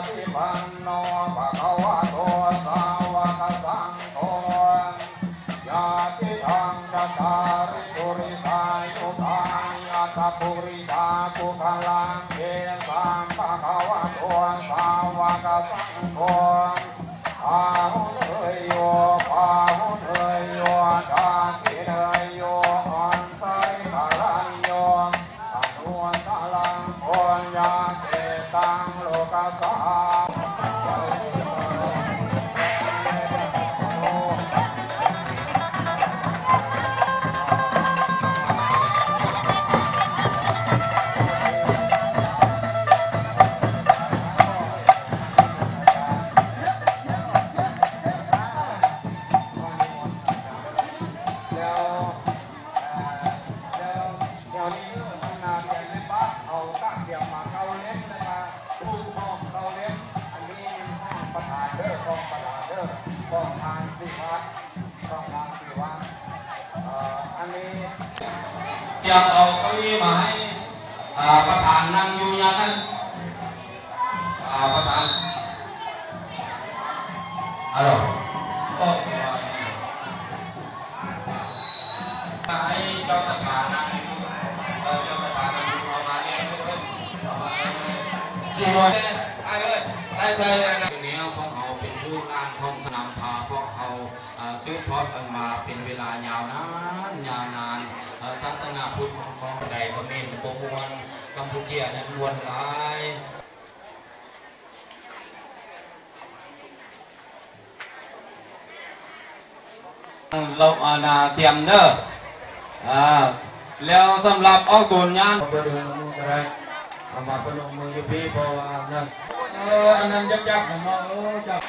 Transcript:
ฏิปันโนภะคะวะโตสาวกสังโฆญาติทังจัตตาริปุริสายุตายัตถปุริสาปุคลังเกสังภะคะวะโตสาวกสังโฆอาหุเนยโยปาหุเนยโยดาคิเนยโยอันไตตะลัยโยอนุตะลังโอนยาเกตังโลกัสสาอยากเอาเก้าอี้มาให้ประธานนั่งอยู่อย่างนั้นประธานฮัลโหลก็ให้เจ้าประธานนั่งเจ้าประธานนั่งอยู่ประมาณนี้สี่วันไอ้เลยไอ้ทีนี้พวกเขาเป็นผู้งานของสนามพาพวกเขาซื้อทอดกันมาเป็นเวลายาวนานศาสนาพุทธของใดก็เมนโกมวนกัมพูชานั้นมวนหลายเราเตรียมเด้อแล้วสำหรับเอาตุนยานไปเดินมืออะไรมาพนมมือพี่พอนั่นอันนั้นจับๆมาจับ